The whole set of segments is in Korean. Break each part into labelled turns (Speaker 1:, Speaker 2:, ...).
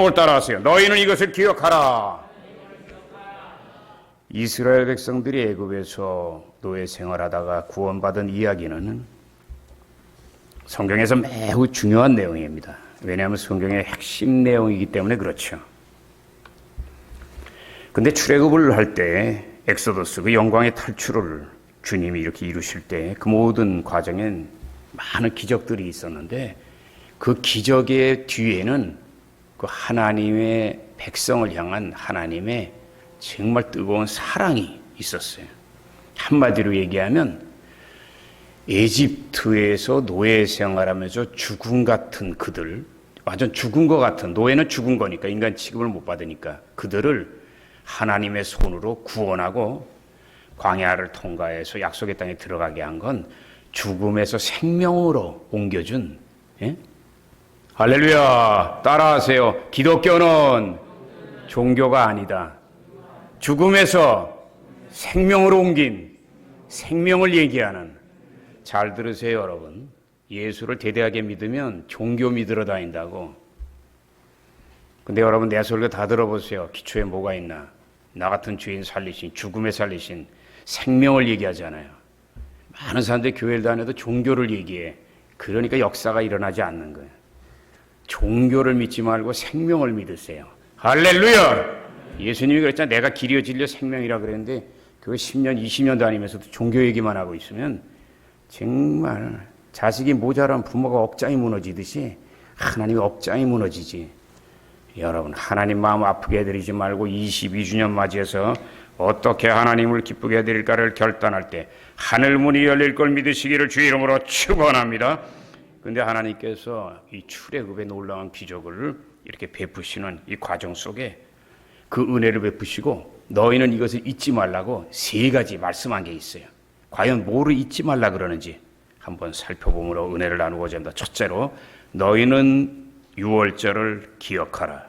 Speaker 1: 제목을 따라하세요. 너희는 이것을 기억하라. 이스라엘 백성들이 애굽에서 노예 생활하다가 구원받은 이야기는 성경에서 매우 중요한 내용입니다. 왜냐하면 성경의 핵심 내용이기 때문에 그렇죠. 근데 출애굽을 할 때 엑소더스, 그 영광의 탈출을 주님이 이렇게 이루실 때 그 모든 과정엔 많은 기적들이 있었는데 그 기적의 뒤에는 그 하나님의 백성을 향한 하나님의 정말 뜨거운 사랑이 있었어요. 한마디로 얘기하면 에집트에서 노예 생활하면서 죽음 같은 그들, 완전 죽은 것 같은, 노예는 죽은 거니까 인간 취급을 못 받으니까 그들을 하나님의 손으로 구원하고 광야를 통과해서 약속의 땅에 들어가게 한 건 죽음에서 생명으로 옮겨준, 예? 할렐루야, 따라하세요. 기독교는 종교가 아니다. 죽음에서 생명으로 옮긴, 생명을 얘기하는, 잘 들으세요 여러분. 예수를 대대하게 믿으면 종교 믿으러 다닌다고. 근데 여러분 내 설교 다 들어보세요. 기초에 뭐가 있나? 나 같은 죄인 살리신, 죽음에 살리신 생명을 얘기하잖아요. 많은 사람들이 교회를 다녀도 종교를 얘기해. 그러니까 역사가 일어나지 않는 거예요. 종교를 믿지 말고 생명을 믿으세요. 할렐루야! 예수님이 그랬잖아요. 내가 길이요 진리요 생명이라 그랬는데 교회 10년, 20년 다니면서도 종교 얘기만 하고 있으면 정말 자식이 모자란 부모가 억장이 무너지듯이 하나님이 억장이 무너지지. 여러분, 하나님 마음 아프게 해드리지 말고 22주년 맞이해서 어떻게 하나님을 기쁘게 해드릴까를 결단할 때 하늘 문이 열릴 걸 믿으시기를 주의 이름으로 축원합니다. 근데 하나님께서 이 출애굽의 놀라운 기적을 이렇게 베푸시는 이 과정 속에 그 은혜를 베푸시고 너희는 이것을 잊지 말라고 세 가지 말씀한 게 있어요. 과연 뭐를 잊지 말라 그러는지 한번 살펴보므로 은혜를 나누고자 합니다. 첫째로 너희는 유월절을 기억하라.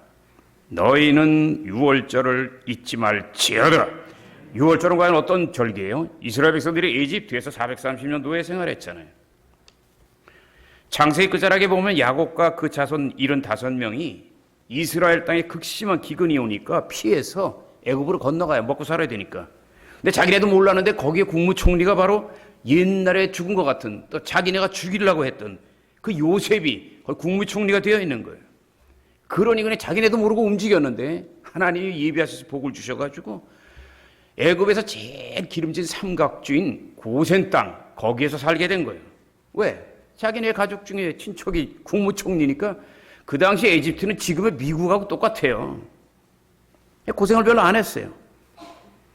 Speaker 1: 너희는 유월절을 잊지 말지어다. 유월절은 과연 어떤 절기예요? 이스라엘 백성들이 에집트에서 430년 노예 생활했잖아요. 창세기 끝자락에 보면 야곱과 그 자손 75명이 이스라엘 땅에 극심한 기근이 오니까 피해서 애굽으로 건너가요. 먹고 살아야 되니까. 근데 자기네도 몰랐는데 거기에 국무총리가 바로 옛날에 죽은 것 같은, 또 자기네가 죽이려고 했던 그 요셉이 국무총리가 되어 있는 거예요. 그러니 그냥 자기네도 모르고 움직였는데 하나님이 예비하셔서 복을 주셔가지고 애굽에서 제일 기름진 삼각주인 고센 땅, 거기에서 살게 된 거예요. 왜? 자기네 가족 중에 친척이 국무총리니까. 그 당시 에집트는 지금의 미국하고 똑같아요. 고생을 별로 안 했어요.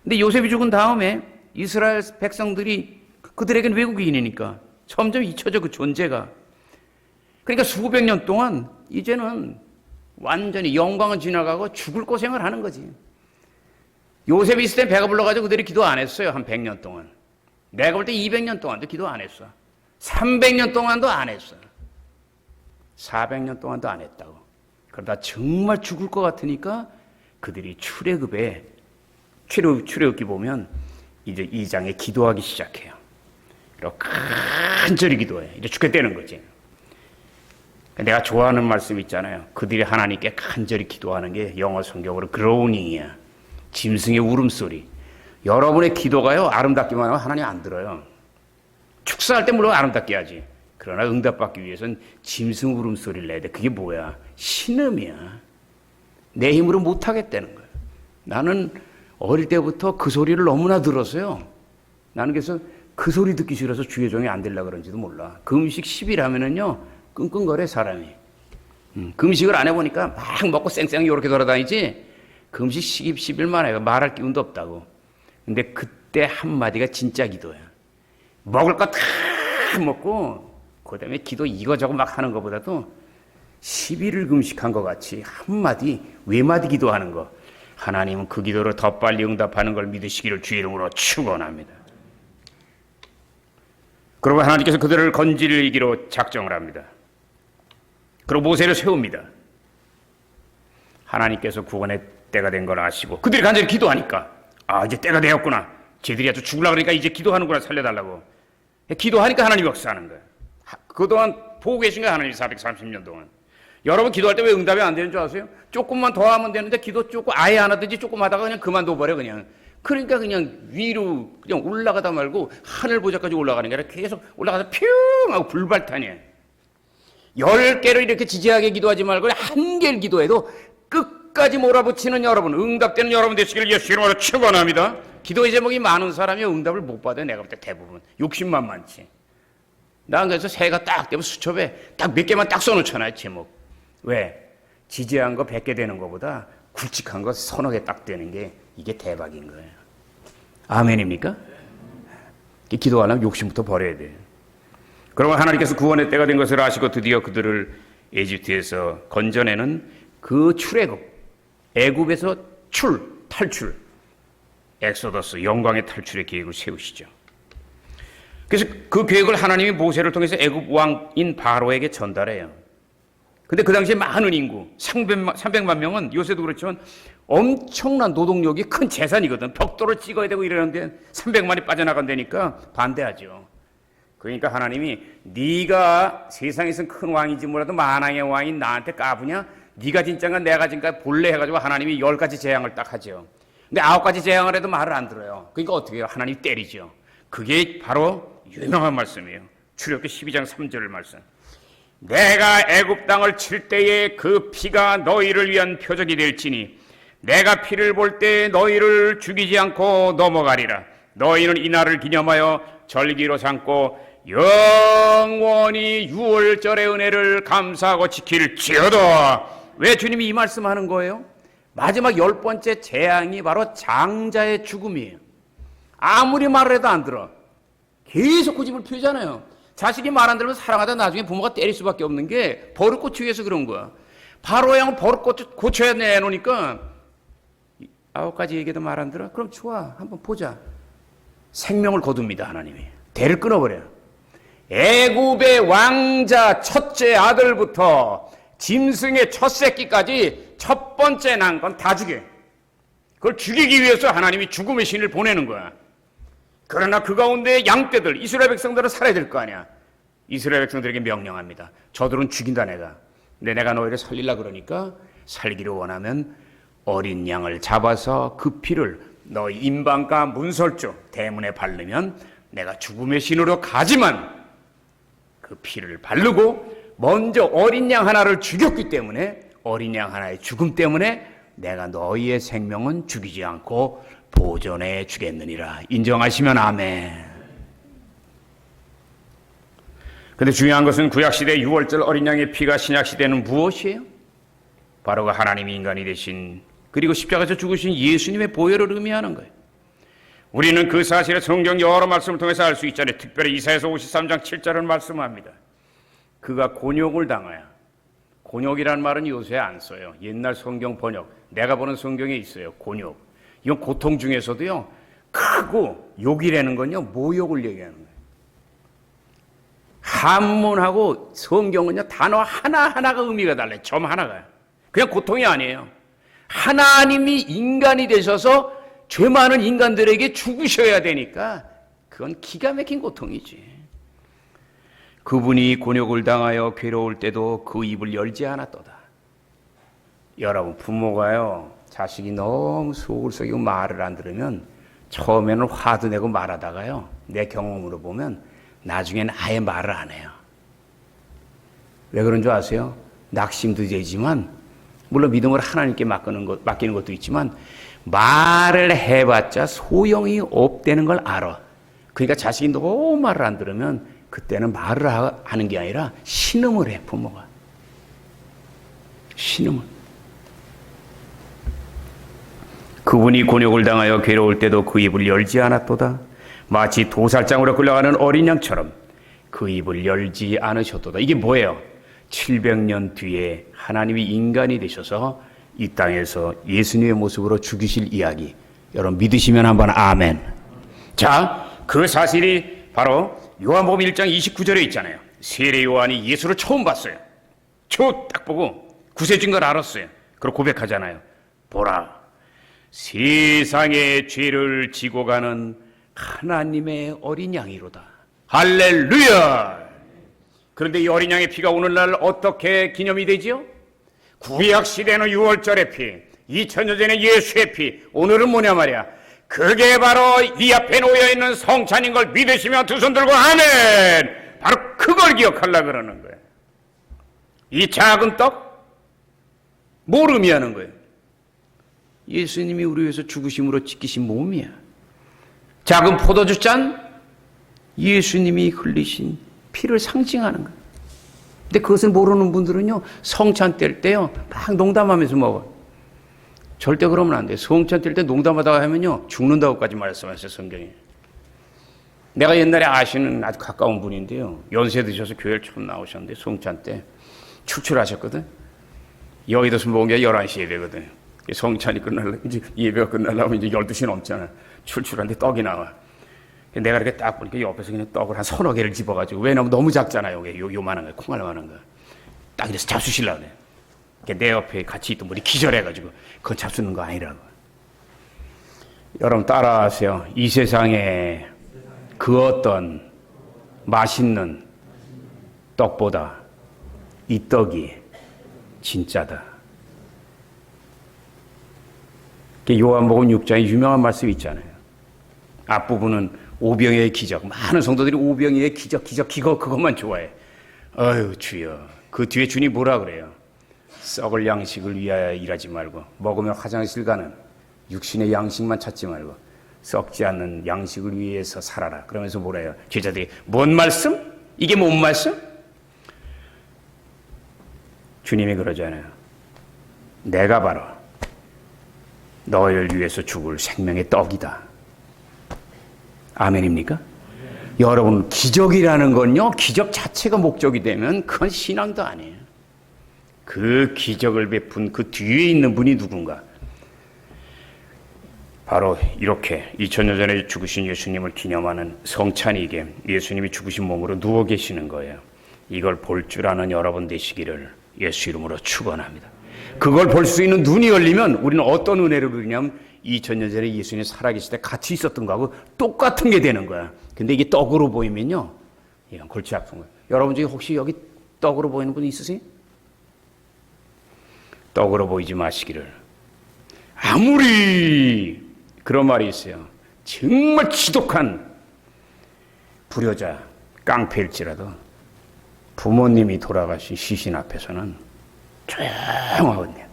Speaker 1: 근데 요셉이 죽은 다음에 이스라엘 백성들이 그들에겐 외국인이니까 점점 잊혀져, 그 존재가. 그러니까 수백 년 동안 이제는 완전히 영광은 지나가고 죽을 고생을 하는 거지. 요셉이 있을 때 배가 불러가지고 그들이 기도 안 했어요. 한 100년 동안. 내가 볼 때 200년 동안도 기도 안 했어. 300년 동안도 안 했어. 400년 동안도 안 했다고. 그러다 정말 죽을 것 같으니까 그들이 출애굽에, 출애굽기 보면 이제 2장에 기도하기 시작해요. 이렇게 간절히 기도해. 이제 죽겠다는 거지. 내가 좋아하는 말씀 있잖아요. 그들이 하나님께 간절히 기도하는 게 영어 성경으로 groaning이야. 짐승의 울음소리. 여러분의 기도가요, 아름답기만 하면 하나님 안 들어요. 축사할 때 물론 아름답게 하지. 그러나 응답받기 위해서는 짐승 울음소리를 내야 돼. 그게 뭐야? 신음이야. 내 힘으로 못하겠다는 거야. 나는 어릴 때부터 그 소리를 너무나 들었어요. 나는 그래서 그 소리 듣기 싫어서 주의 종이 안 되려고 그런지도 몰라. 금식 10일 하면은요, 끙끙거려 사람이. 금식을 안 해보니까 막 먹고 쌩쌩 이렇게 돌아다니지, 금식 10일만 해요. 말할 기운도 없다고. 근데 그때 한마디가 진짜 기도야. 먹을 거 다 먹고 그 다음에 기도 이거저거 막 하는 것보다도 10일을 금식한 것 같이 한마디, 외마디 기도하는 거, 하나님은 그 기도를 더 빨리 응답하는 걸 믿으시기를 주의 이름으로 축원합니다. 그리고 하나님께서 그들을 건지기로 작정을 합니다. 그리고 모세를 세웁니다. 하나님께서 구원의 때가 된 걸 아시고 그들이 간절히 기도하니까, 아, 이제 때가 되었구나. 쟤들이 아주 죽으려고 그러니까 이제 기도하는구나, 살려달라고. 기도하니까 하나님이 역사하는 거예요. 그동안 보고 계신 거예요, 하나님 430년 동안. 여러분 기도할 때 왜 응답이 안 되는 줄 아세요? 조금만 더 하면 되는데 기도 조금 아예 안 하든지 조금 하다가 그냥 그만둬버려 그냥. 그러니까 그냥 위로 그냥 올라가다 말고 하늘 보좌까지 올라가는 게 아니라 계속 올라가서 퓨 하고 불발탄이에요. 10개를 이렇게 지지하게 기도하지 말고 한 개를 기도해도 끝까지 몰아붙이는 여러분, 응답되는 여러분 되시기를 예수 이름으로 축원합니다. 기도의 제목이 많은 사람이 응답을 못 받아요. 내가 볼 때 대부분 욕심만 많지. 난 그래서 새해가 딱 되면 수첩에 딱 몇 개만 딱 써놓잖아요, 제목. 왜? 지지한 거 100개 되는 것보다 굵직한 거 서너 개 딱 되는 게 이게 대박인 거예요. 아멘입니까? 기도하려면 욕심부터 버려야 돼요. 그러면 하나님께서 구원의 때가 된 것을 아시고 드디어 그들을 에집트에서 건져내는 그 출애굽, 애굽에서 탈출, 엑소더스, 영광의 탈출의 계획을 세우시죠. 그래서 그 계획을 하나님이 모세를 통해서 애굽 왕인 바로에게 전달해요. 근데 그 당시에 많은 인구, 300만 명은 요새도 그렇지만 엄청난 노동력이 큰 재산이거든. 벽돌을 찍어야 되고 이러는데 300만이 빠져나간다니까 반대하죠. 그러니까 하나님이 네가 세상에선 큰 왕인지 몰라도 만왕의 왕인 나한테 까부냐? 네가 진짜인가 내가 진짜 볼래 해가지고 하나님이 10가지 재앙을 딱 하죠. 근데 9가지 재앙을 해도 말을 안 들어요. 그러니까 어떻게 해요? 하나님이 때리죠. 그게 바로 유명한 말씀이에요. 출애굽기 12장 3절 말씀. 내가 애굽 땅을 칠 때에 그 피가 너희를 위한 표적이 될지니 내가 피를 볼 때 너희를 죽이지 않고 넘어가리라. 너희는 이 날을 기념하여 절기로 삼고 영원히 유월절의 은혜를 감사하고 지킬지어다. 왜 주님이 이 말씀하는 거예요? 마지막 10번째 재앙이 바로 장자의 죽음이에요. 아무리 말을 해도 안 들어. 계속 고집을 피우잖아요. 자식이 말 안 들으면 사랑하다 나중에 부모가 때릴 수밖에 없는 게 버릇 고치기 위해서 그런 거야. 바로 양은 버릇 고쳐야 내놓으니까 9가지 얘기도 말 안 들어? 그럼 좋아, 한번 보자. 생명을 거둡니다. 하나님이 대를 끊어버려요. 애굽의 왕자 첫째 아들부터 짐승의 첫 새끼까지 첫 번째 난 건 다 죽여. 그걸 죽이기 위해서 하나님이 죽음의 신을 보내는 거야. 그러나 그 가운데 양떼들, 이스라엘 백성들은 살아야 될 거 아니야. 이스라엘 백성들에게 명령합니다. 저들은 죽인다 내가. 근데 내가 너희를 살리려고 그러니까 살기를 원하면 어린 양을 잡아서 그 피를 너희 임방과 문설주 대문에 바르면 내가 죽음의 신으로 가지만 그 피를 바르고 먼저 어린 양 하나를 죽였기 때문에 어린 양 하나의 죽음 때문에 내가 너희의 생명은 죽이지 않고 보존해 주겠느니라. 인정하시면 아멘. 근데 중요한 것은 구약시대 6월절 어린 양의 피가 신약시대는 무엇이에요? 바로 그 하나님이 인간이 되신 그리고 십자가에서 죽으신 예수님의 보혈을 의미하는 거예요. 우리는 그 사실을 성경 여러 말씀을 통해서 알 수 있잖아요. 특별히 이사야서 53장 7절을 말씀합니다. 그가 곤욕을 당하여. 곤욕이란 말은 요새 안 써요. 옛날 성경 번역, 내가 보는 성경에 있어요. 곤욕. 이건 고통 중에서도요, 크고 욕이라는 건요, 모욕을 얘기하는 거예요. 한문하고 성경은요, 단어 하나하나가 의미가 달라요. 점 하나가요. 그냥 고통이 아니에요. 하나님이 인간이 되셔서 죄 많은 인간들에게 죽으셔야 되니까 그건 기가 막힌 고통이지. 그분이 곤욕을 당하여 괴로울 때도 그 입을 열지 않았도다. 여러분, 부모가요, 자식이 너무 속을 썩이고 말을 안 들으면 처음에는 화도 내고 말하다가요, 내 경험으로 보면 나중에는 아예 말을 안 해요. 왜 그런 줄 아세요? 낙심도 되지만 물론 믿음을 하나님께 맡기는 것도 있지만 말을 해봤자 소용이 없다는 걸 알아. 그러니까 자식이 너무 말을 안 들으면 그때는 말을 하는 게 아니라 신음을 해, 부모가. 신음을. 그분이 곤욕을 당하여 괴로울 때도 그 입을 열지 않았도다. 마치 도살장으로 끌려가는 어린 양처럼 그 입을 열지 않으셨도다. 이게 뭐예요? 700년 뒤에 하나님이 인간이 되셔서 이 땅에서 예수님의 모습으로 죽이실 이야기. 여러분 믿으시면 한번 아멘. 자, 그 사실이 바로 요한복음 1장 29절에 있잖아요. 세례 요한이 예수를 처음 봤어요. 저 딱 보고 구세주인 걸 알았어요. 그리고 고백하잖아요. 보라, 세상의 죄를 지고 가는 하나님의 어린 양이로다. 할렐루야! 그런데 이 어린 양의 피가 오늘날 어떻게 기념이 되지요? 구약 시대는 6월절의 피, 2000년 전에 예수의 피, 오늘은 뭐냐 말이야. 그게 바로 이 앞에 놓여있는 성찬인 걸 믿으시면 두 손 들고 아멘! 바로 그걸 기억하려고 그러는 거예요. 이 작은 떡? 뭘 의미하는 거예요? 예수님이 우리 위해서 죽으심으로 찢기신 몸이야. 작은 포도주 잔? 예수님이 흘리신 피를 상징하는 거예요. 근데 그것을 모르는 분들은요, 성찬 뗄 때요, 막 농담하면서 먹어요. 절대 그러면 안 돼요. 성찬 뗄 때 농담하다가 하면요, 죽는다고까지 말씀하셨어요, 성경이. 내가 옛날에 아시는 아주 가까운 분인데요, 연세 드셔서 교회를 처음 나오셨는데, 성찬 때 출출하셨거든. 여의도에서 먹은 게 11시에 되거든. 성찬이 끝나려면, 이제 예배가 끝나려면 이제 12시 넘잖아. 출출한데 떡이 나와. 내가 이렇게 딱 보니까 옆에서 그냥 떡을 한 서너 개를 집어가지고, 왜냐면 너무 작잖아요. 요만한 거, 콩알만한 거. 딱 이래서 잡수시려고 그래. 내 옆에 같이 있던 분이 기절해가지고, 그건 잡수는 거 아니라고. 여러분 따라하세요. 이 세상에 그 어떤 맛있는 떡보다 이 떡이 진짜다. 요한복음 6장에 유명한 말씀이 있잖아요. 앞부분은 오병이의 기적. 많은 성도들이 오병이의 기적, 그것만 좋아해. 어휴, 주여. 그 뒤에 주님 뭐라 그래요? 썩을 양식을 위하여 일하지 말고, 먹으면 화장실 가는 육신의 양식만 찾지 말고, 썩지 않는 양식을 위해서 살아라. 그러면서 뭐라 해요? 제자들이, 뭔 말씀? 이게 뭔 말씀? 주님이 그러잖아요. 내가 바로 너희를 위해서 죽을 생명의 떡이다. 아멘입니까? 여러분, 기적이라는 건요, 기적 자체가 목적이 되면 그건 신앙도 아니에요. 그 기적을 베푼 그 뒤에 있는 분이 누군가? 바로 이렇게 2000년 전에 죽으신 예수님을 기념하는 성찬이게 예수님이 죽으신 몸으로 누워 계시는 거예요. 이걸 볼 줄 아는 여러분 되시기를 예수 이름으로 축원합니다. 그걸 볼 수 있는 눈이 열리면 우리는 어떤 은혜를 누리냐면 2000년 전에 예수님이 살아계실 때 같이 있었던 거하고 똑같은 게 되는 거야. 근데 이게 떡으로 보이면요, 이건 골치 아픈 거예요. 여러분 중에 혹시 여기 떡으로 보이는 분 있으세요? 떡으로 보이지 마시기를. 아무리 그런 말이 있어요. 정말 지독한 불효자, 깡패일지라도 부모님이 돌아가신 시신 앞에서는 조용하거든요.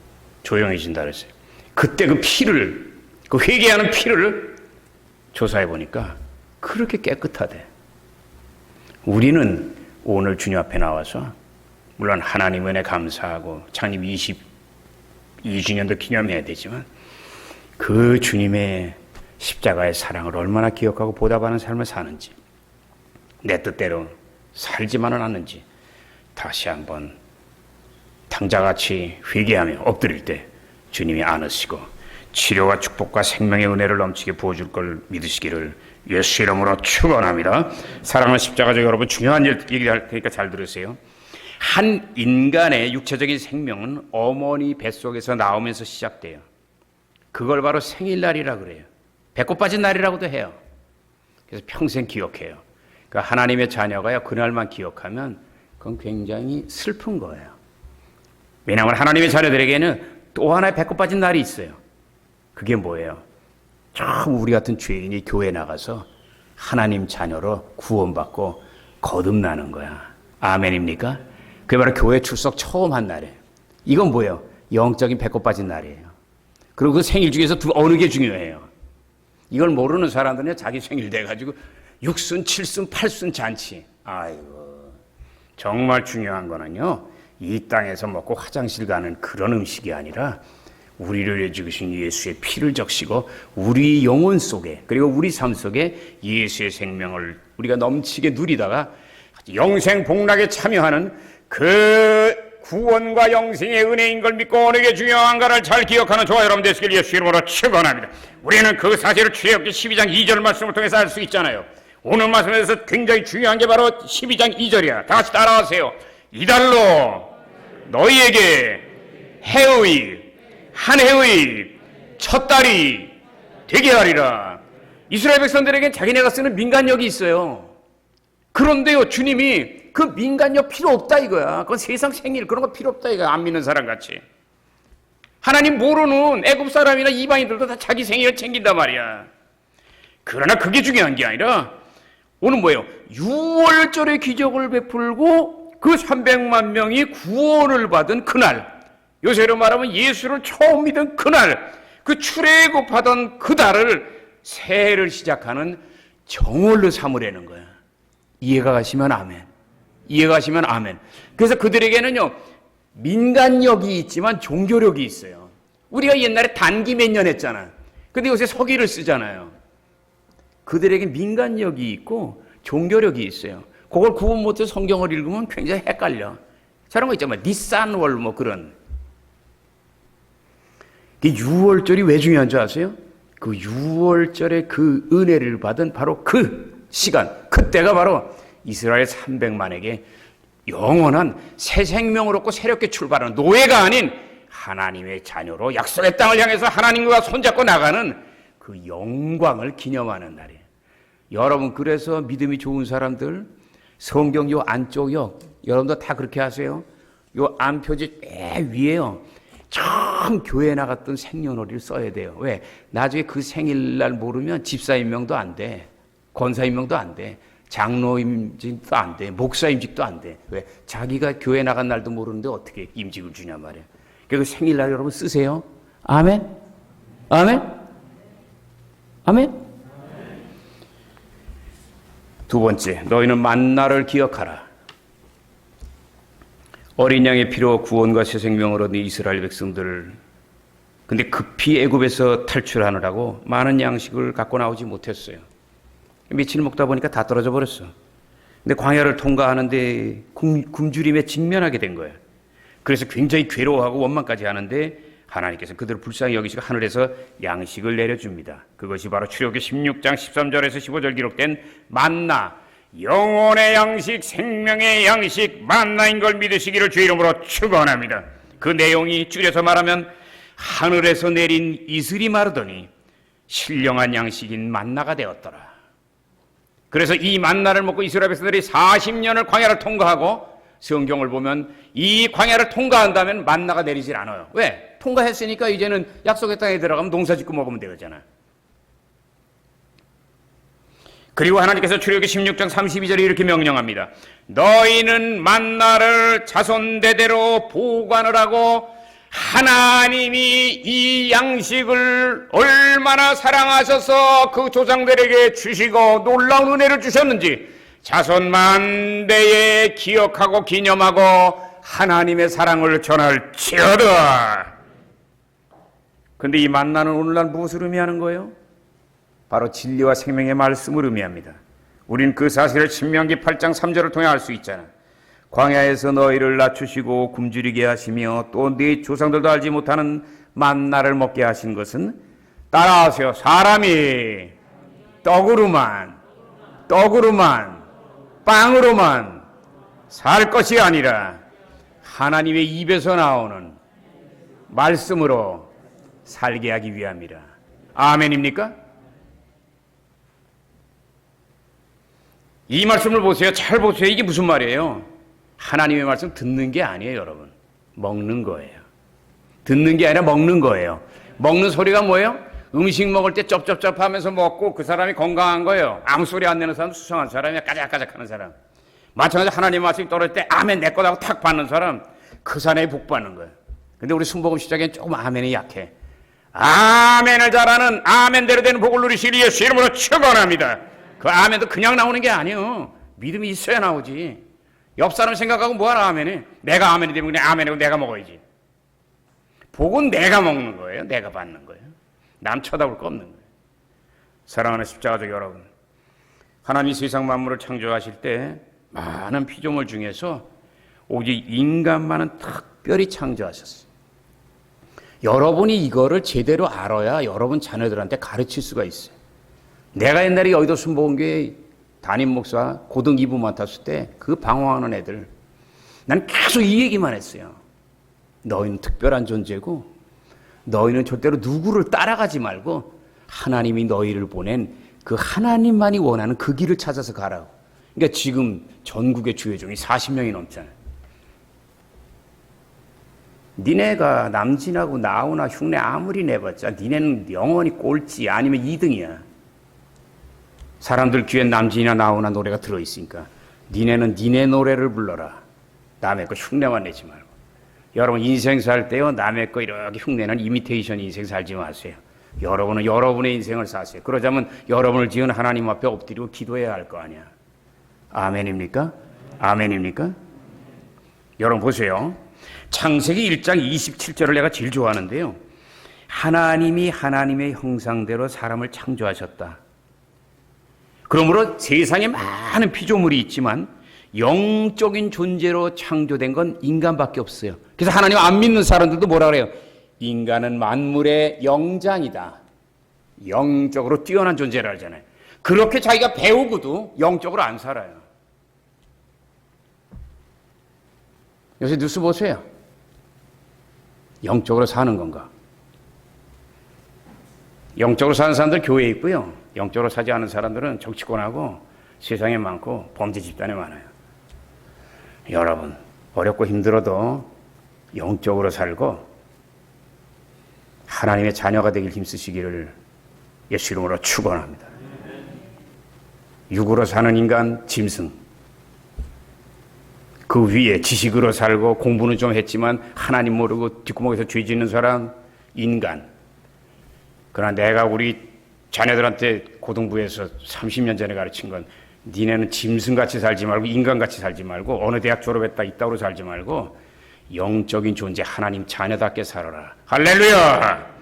Speaker 1: 조용해진다 그랬어요. 그때 그 피를, 그 회개하는 피를 조사해 보니까 그렇게 깨끗하대. 우리는 오늘 주님 앞에 나와서 물론 하나님 은혜 감사하고 창립 22주년도 기념해야 되지만 그 주님의 십자가의 사랑을 얼마나 기억하고 보답하는 삶을 사는지, 내 뜻대로 살지만은 않는지 다시 한번 당자같이 회개하며 엎드릴 때 주님이 안으시고 치료와 축복과 생명의 은혜를 넘치게 부어줄 걸 믿으시기를 예수 이름으로 축원합니다. 사랑하는 십자가족 여러분, 중요한 얘기 할 테니까 잘 들으세요. 한 인간의 육체적인 생명은 어머니 뱃속에서 나오면서 시작돼요. 그걸 바로 생일날이라 그래요. 배꼽 빠진 날이라고도 해요. 그래서 평생 기억해요. 그러니까 하나님의 자녀가요, 그날만 기억하면 그건 굉장히 슬픈 거예요. 왜냐하면 하나님의 자녀들에게는 또 하나의 배꼽 빠진 날이 있어요. 그게 뭐예요? 참 우리 같은 죄인이 교회 나가서 하나님 자녀로 구원받고 거듭나는 거야. 아멘입니까? 그게 바로 교회 출석 처음 한 날이에요. 이건 뭐예요? 영적인 배꼽 빠진 날이에요. 그리고 그 생일 중에서 어느 게 중요해요? 이걸 모르는 사람들은 자기 생일 돼가지고 6순, 7순, 8순 잔치. 아이고, 정말 중요한 거는요, 이 땅에서 먹고 화장실 가는 그런 음식이 아니라 우리를 위해 죽으신 예수의 피를 적시고 우리 영혼 속에, 그리고 우리 삶 속에 예수의 생명을 우리가 넘치게 누리다가 영생 복락에 참여하는 그 구원과 영생의 은혜인 걸 믿고 어느 게 중요한가를 잘 기억하는 저와 여러분 되시길 예수 이름으로 축원합니다. 우리는 그 사실을 출애굽기 12장 2절 말씀을 통해서 알 수 있잖아요. 오늘 말씀에서 굉장히 중요한 게 바로 12장 2절이야. 다 같이 따라하세요. 이달로 너희에게 해의 한 해의 첫 달이 되게 하리라. 이스라엘 백성들에겐 자기네가 쓰는 민간력이 있어요. 그런데요, 주님이 그 민간력 필요 없다 이거야. 그건 세상 생일 그런 거 필요 없다 이거야. 안 믿는 사람 같이. 하나님 모르는 애굽 사람이나 이방인들도 다 자기 생일을 챙긴단 말이야. 그러나 그게 중요한 게 아니라 오늘 뭐예요? 6월절의 기적을 베풀고 그 300만 명이 구원을 받은 그날, 요새로 말하면 예수를 처음 믿은 그날, 그 출애굽하던 그날을 새해를 시작하는 정월로 삼으라는 거야. 이해가 가시면 아멘. 이해가 가시면 아멘. 그래서 그들에게는요, 민간력이 있지만 종교력이 있어요. 우리가 옛날에 단기 몇 년 했잖아. 근데 요새 서기를 쓰잖아요. 그들에게 민간력이 있고 종교력이 있어요. 그걸 구분 못해서 성경을 읽으면 굉장히 헷갈려. 저런 거 있잖아요. 니산월 뭐 그런. 6월절이 왜 중요한 줄 아세요? 그 6월절의 그 은혜를 받은 바로 그 시간, 그때가 바로 이스라엘 300만에게 영원한 새 생명을 얻고 새롭게 출발하는 노예가 아닌 하나님의 자녀로 약속의 땅을 향해서 하나님과 손잡고 나가는 그 영광을 기념하는 날이에요. 여러분, 그래서 믿음이 좋은 사람들 성경 요 안쪽요, 여러분도 다 그렇게 하세요. 요 안표지 매 위에요, 처음 교회 나갔던 생년월일을 써야 돼요. 왜? 나중에 그 생일날 모르면 집사 임명도 안 돼, 권사 임명도 안 돼, 장로 임직도 안 돼, 목사 임직도 안 돼. 왜? 자기가 교회 나간 날도 모르는데 어떻게 임직을 주냐 말이에요. 그래서 생일날 여러분 쓰세요. 아멘? 아멘? 아멘? 두 번째, 너희는 만나를 기억하라. 어린 양의 피로 구원과 새 생명을 얻은 이스라엘 백성들, 근데 급히 애굽에서 탈출하느라고 많은 양식을 갖고 나오지 못했어요. 며칠 먹다 보니까 다 떨어져 버렸어. 근데 광야를 통과하는데 굶주림에 직면하게 된 거예요. 그래서 굉장히 괴로워하고 원망까지 하는데 하나님께서 그들을 불쌍히 여기시고 하늘에서 양식을 내려줍니다. 그것이 바로 출애굽기 16장 13절에서 15절 기록된 만나, 영혼의 양식, 생명의 양식, 만나인 걸 믿으시기를 주 이름으로 축원합니다. 그 내용이 줄여서 말하면 하늘에서 내린 이슬이 마르더니 신령한 양식인 만나가 되었더라. 그래서 이 만나를 먹고 이스라엘 백성들이 40년을 광야를 통과하고, 성경을 보면 이 광야를 통과한다면 만나가 내리질 않아요. 왜? 통과했으니까 이제는 약속의 땅에 들어가면 농사 짓고 먹으면 되잖아. 그리고 하나님께서 출애굽기 16장 32절에 이렇게 명령합니다. 너희는 만나를 자손 대대로 보관을 하고, 하나님이 이 양식을 얼마나 사랑하셔서 그 조상들에게 주시고 놀라운 은혜를 주셨는지 자손 만대에 기억하고 기념하고 하나님의 사랑을 전할지어다. 근데 이 만나는 오늘날 무엇을 의미하는 거예요? 바로 진리와 생명의 말씀을 의미합니다. 우린 그 사실을 신명기 8장 3절을 통해 알 수 있잖아. 광야에서 너희를 낮추시고 굶주리게 하시며 또 네 조상들도 알지 못하는 만나를 먹게 하신 것은, 따라하세요, 사람이 떡으로만 빵으로만 살 것이 아니라 하나님의 입에서 나오는 말씀으로 살게 하기 위함이라. 아멘입니까? 이 말씀을 보세요. 잘 보세요. 이게 무슨 말이에요? 하나님의 말씀 듣는 게 아니에요, 여러분. 먹는 거예요. 듣는 게 아니라 먹는 거예요. 먹는 소리가 뭐예요? 음식 먹을 때 쩝쩝쩝 하면서 먹고 그 사람이 건강한 거예요. 아무 소리 안 내는 사람 수상한 사람이야. 까작까작 하는 사람. 마찬가지로 하나님의 말씀이 떨어질 때 아멘 내 거다고 탁 받는 사람, 그 사람이 복 받는 거예요. 근데 우리 순복음 시작엔 조금 아멘이 약해. 아멘을 잘하는, 아멘대로 되는 복을 누리시리 예수 이름으로 축원합니다. 그 아멘도 그냥 나오는 게 아니에요. 믿음이 있어야 나오지. 옆 사람 생각하고 뭐하러 아멘해? 내가 아멘이 되면 그냥 아멘이고 내가 먹어야지. 복은 내가 먹는 거예요. 내가 받는 거예요. 남 쳐다볼 거 없는 거예요. 사랑하는 십자가족 여러분, 하나님 세상 만물을 창조하실 때 많은 피조물 중에서 오직 인간만은 특별히 창조하셨어요. 여러분이 이거를 제대로 알아야 여러분 자녀들한테 가르칠 수가 있어요. 내가 옛날에 여의도 순복음교회 담임 목사 고등 2부 맡았을 때 그 방황하는 애들, 난 계속 이 얘기만 했어요. 너희는 특별한 존재고 너희는 절대로 누구를 따라가지 말고 하나님이 너희를 보낸 그 하나님만이 원하는 그 길을 찾아서 가라고. 그러니까 지금 전국의 주회종이 40명이 넘잖아요. 니네가 남진하고 나오나 흉내 아무리 내봤자 니네는 영원히 꼴찌 아니면 2등이야. 사람들 귀에 남진이나 나오나 노래가 들어있으니까 니네는 니네 노래를 불러라. 남의 거 흉내만 내지 말고. 여러분 인생 살 때요, 남의 거 이렇게 흉내는 이미테이션 인생 살지 마세요. 여러분은 여러분의 인생을 사세요. 그러자면 여러분을 지은 하나님 앞에 엎드리고 기도해야 할 거 아니야. 아멘입니까? 아멘입니까? 여러분 보세요. 창세기 1장 27절을 내가 제일 좋아하는데요. 하나님이 하나님의 형상대로 사람을 창조하셨다. 그러므로 세상에 많은 피조물이 있지만 영적인 존재로 창조된 건 인간밖에 없어요. 그래서 하나님 안 믿는 사람들도 뭐라 그래요? 인간은 만물의 영장이다. 영적으로 뛰어난 존재라 하잖아요. 그렇게 자기가 배우고도 영적으로 안 살아요. 요새 뉴스 보세요. 영적으로 사는 건가? 영적으로 사는 사람들 교회에 있고요. 영적으로 사지 않은 사람들은 정치권하고 세상에 많고 범죄 집단에 많아요. 여러분, 어렵고 힘들어도 영적으로 살고 하나님의 자녀가 되길 힘쓰시기를 예수 이름으로 축원합니다. 육으로 사는 인간 짐승, 그 위에 지식으로 살고 공부는 좀 했지만 하나님 모르고 뒷구멍에서 죄 짓는 사람 인간. 그러나 내가 우리 자녀들한테 고등부에서 30년 전에 가르친 건 니네는 짐승같이 살지 말고 인간같이 살지 말고 어느 대학 졸업했다 이따구로 살지 말고 영적인 존재 하나님 자녀답게 살아라. 할렐루야.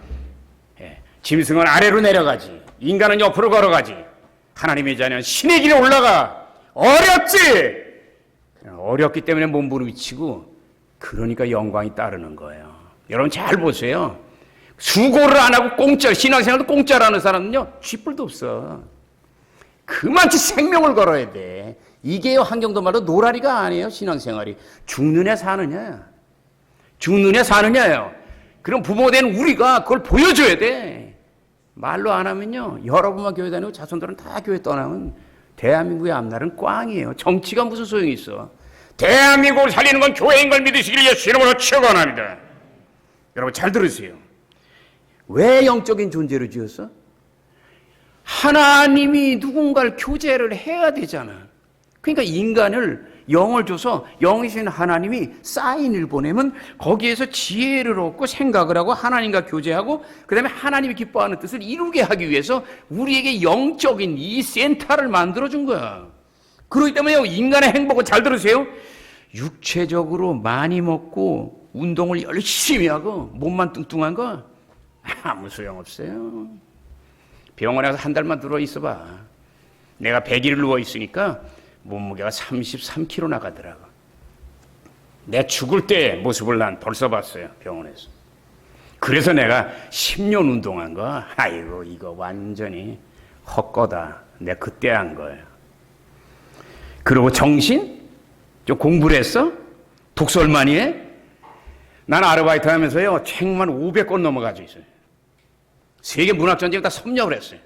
Speaker 1: 예, 짐승은 아래로 내려가지, 인간은 옆으로 걸어가지, 하나님의 자녀는 신의 길에 올라가. 어렵지. 어렵기 때문에 몸부림치고 그러니까 영광이 따르는 거예요. 여러분 잘 보세요. 수고를 안 하고 공짜, 신앙생활도 공짜라는 사람은요 쥐뿔도 없어. 그만치 생명을 걸어야 돼. 이게 환경도 말로 노라리가 아니에요. 신앙생활이 죽느냐 사느냐, 죽느냐 사느냐예요. 그럼 부모 된 우리가 그걸 보여줘야 돼. 말로 안 하면요, 여러분만 교회 다니고 자손들은 다 교회 떠나면 대한민국의 앞날은 꽝이에요. 정치가 무슨 소용이 있어. 대한민국을 살리는 건 교회인 걸 믿으시기를 예수 이름으로 축원합니다. 여러분 잘 들으세요. 왜 영적인 존재로 지었어? 하나님이 누군가를 교제를 해야 되잖아. 그러니까 인간을 영을 줘서 영이신 하나님이 사인을 보내면 거기에서 지혜를 얻고 생각을 하고 하나님과 교제하고 그 다음에 하나님이 기뻐하는 뜻을 이루게 하기 위해서 우리에게 영적인 이 센터를 만들어준 거야. 그렇기 때문에 인간의 행복은, 잘 들으세요, 육체적으로 많이 먹고 운동을 열심히 하고 몸만 뚱뚱한 거 아무 소용없어요. 병원에 가서 한 달만 들어 있어봐. 내가 100일을 누워 있으니까 몸무게가 33kg 나가더라고. 내 죽을 때 모습을 난 벌써 봤어요, 병원에서. 그래서 내가 10년 운동한 거, 아이고 이거 완전히 헛거다. 내가 그때 한 거예요. 그리고 정신? 좀 공부를 했어? 독서 얼마니 해? 난 아르바이트 하면서요 책만 500권 넘어가지고 있어요. 세계 문학전쟁을 다 섭렵을 했어요.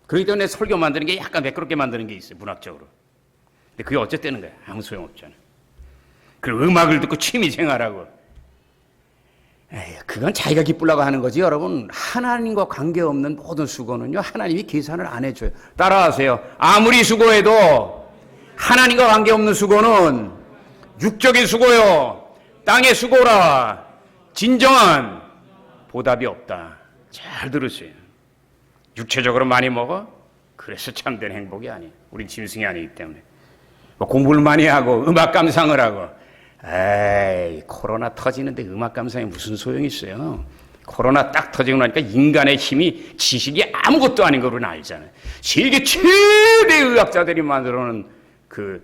Speaker 1: 그렇기 때문에 설교 만드는 게 약간 매끄럽게 만드는 게 있어요, 문학적으로. 근데 그게 어쨌다는 거야. 아무 소용없잖아. 그리고 음악을 듣고 취미생활하고. 에이, 그건 자기가 기쁘려고 하는 거지. 여러분, 하나님과 관계없는 모든 수고는요 하나님이 계산을 안 해줘요. 따라하세요. 아무리 수고해도 하나님과 관계없는 수고는 육적인 수고요, 땅의 수고라. 진정한 보답이 없다. 잘 들으세요. 육체적으로 많이 먹어? 그래서 참된 행복이 아니에요. 우린 짐승이 아니기 때문에. 뭐 공부를 많이 하고 음악 감상을 하고. 에이, 코로나 터지는데 음악 감상이 무슨 소용이 있어요. 코로나 딱 터지고 나니까 인간의 힘이, 지식이 아무것도 아닌 걸 우리는 알잖아요. 세계 최대 의학자들이 만들어놓은 그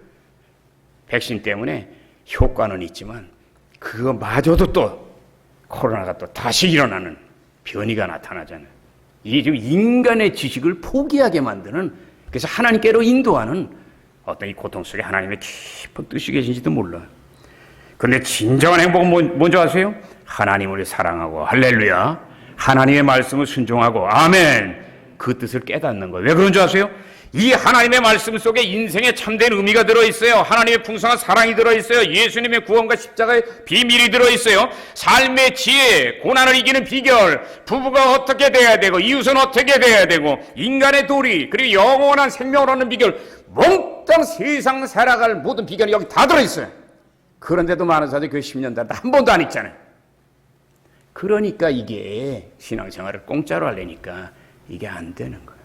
Speaker 1: 백신 때문에 효과는 있지만 그거마저도 또 코로나가 또 다시 일어나는 변이가 나타나잖아요. 이게 지금 인간의 지식을 포기하게 만드는, 그래서 하나님께로 인도하는 어떤 이 고통 속에 하나님의 깊은 뜻이 계신지도 몰라요. 그런데 진정한 행복은 뭔지 아세요? 하나님을 사랑하고, 할렐루야, 하나님의 말씀을 순종하고, 아멘, 그 뜻을 깨닫는 거예요. 왜 그런 줄 아세요? 이 하나님의 말씀 속에 인생의 참된 의미가 들어있어요. 하나님의 풍성한 사랑이 들어있어요. 예수님의 구원과 십자가의 비밀이 들어있어요. 삶의 지혜, 고난을 이기는 비결, 부부가 어떻게 돼야 되고 이웃은 어떻게 돼야 되고 인간의 도리, 그리고 영원한 생명을 얻는 비결, 몽땅 세상 살아갈 모든 비결이 여기 다 들어있어요. 그런데도 많은 사람들이 교회 10년 다니다 한 번도 안 읽잖아요. 그러니까 이게 신앙생활을 공짜로 하려니까 이게 안 되는 거예요.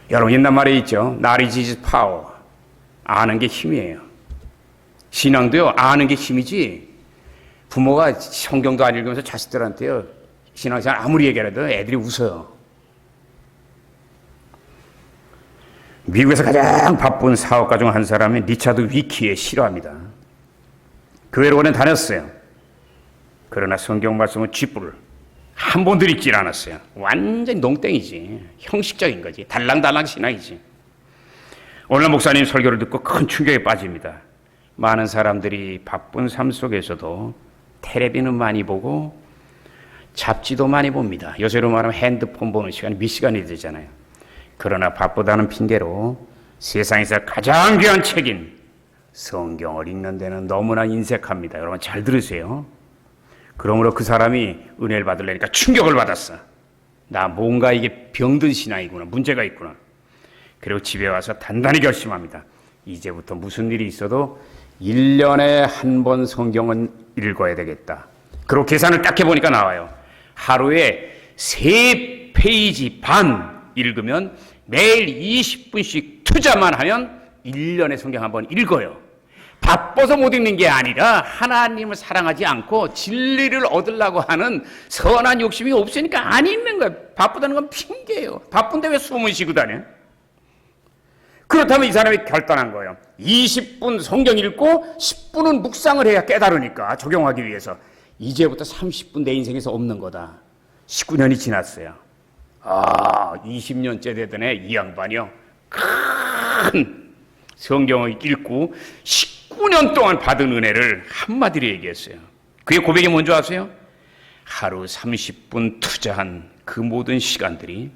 Speaker 1: 여러분 옛날 말에 있죠. Knowledge is power. 아는 게 힘이에요. 신앙도요. 아는 게 힘이지. 부모가 성경도 안 읽으면서 자식들한테요. 신앙생활 아무리 얘기해도 애들이 웃어요. 미국에서 가장 바쁜 사업가 중 한 사람이 리차드 위키에 싫어합니다. 교회를 오래 다녔어요. 그러나 성경 말씀은 쥐뿔을 한 번도 읽질 않았어요. 완전히 농땡이지. 형식적인 거지. 달랑달랑 신앙이지. 오늘 목사님 설교를 듣고 큰 충격에 빠집니다. 많은 사람들이 바쁜 삶 속에서도 텔레비는 많이 보고 잡지도 많이 봅니다. 요새로 말하면 핸드폰 보는 시간이 몇 시간이 되잖아요. 그러나 바쁘다는 핑계로 세상에서 가장 귀한 책인 성경을 읽는 데는 너무나 인색합니다. 여러분 잘 들으세요. 그러므로 그 사람이 은혜를 받으려니까 충격을 받았어. 나 뭔가 이게 병든 신앙이구나. 문제가 있구나. 그리고 집에 와서 단단히 결심합니다. 이제부터 무슨 일이 있어도 1년에 한 번 성경은 읽어야 되겠다. 그리고 계산을 딱 해보니까 나와요. 하루에 3페이지 반 읽으면 매일 20분씩 투자만 하면 1년에 성경 한 번 읽어요. 바빠서 못 읽는 게 아니라 하나님을 사랑하지 않고 진리를 얻으려고 하는 선한 욕심이 없으니까 안 읽는 거예요. 바쁘다는 건 핑계예요. 바쁜데 왜 숨을 쉬고 다녀? 그렇다면 이 사람이 결단한 거예요. 20분 성경 읽고 10분은 묵상을 해야 깨달으니까 적용하기 위해서 이제부터 30분 내 인생에서 없는 거다. 19년이 지났어요. 20년째 되던 애 이 양반이요. 큰 성경을 읽고 19년 동안 받은 은혜를 한마디로 얘기했어요. 그의 고백이 뭔지 아세요? 하루 30분 투자한 그 모든 시간들이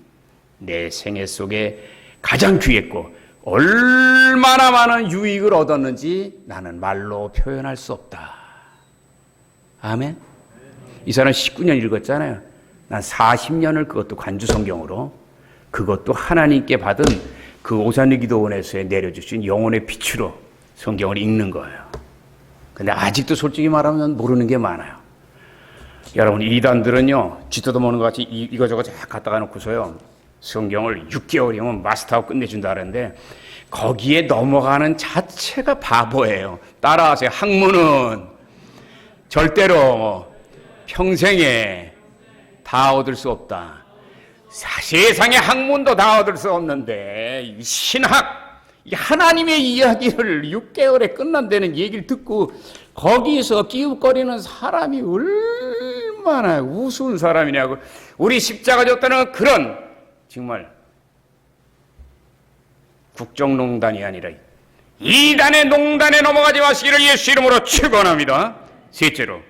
Speaker 1: 내 생애 속에 가장 귀했고 얼마나 많은 유익을 얻었는지 나는 말로 표현할 수 없다. 아멘? 이 사람 19년 읽었잖아요. 난 40년을 그것도 관주 성경으로, 그것도 하나님께 받은 그 오산리 기도원에서 내려주신 영혼의 빛으로 성경을 읽는 거예요. 근데 아직도 솔직히 말하면 모르는 게 많아요. 여러분 이단들은요 쥐도 모르는 것 같이 이거저거 쫙 갖다가 놓고서요 성경을 6개월이면 마스터하고 끝내준다 하는데 거기에 넘어가는 자체가 바보예요. 따라하세요. 학문은 절대로 평생에 다 얻을 수 없다. 세상의 학문도 다 얻을 수 없는데 신학, 하나님의 이야기를 6개월에 끝난다는 얘기를 듣고 거기서 끼웃거리는 사람이 얼마나 우스운 사람이냐고. 우리 십자가 졌다는 그런 정말 국정농단이 아니라 이단의 농단에 넘어가지 마시기를 예수 이름으로 축원합니다. 셋째로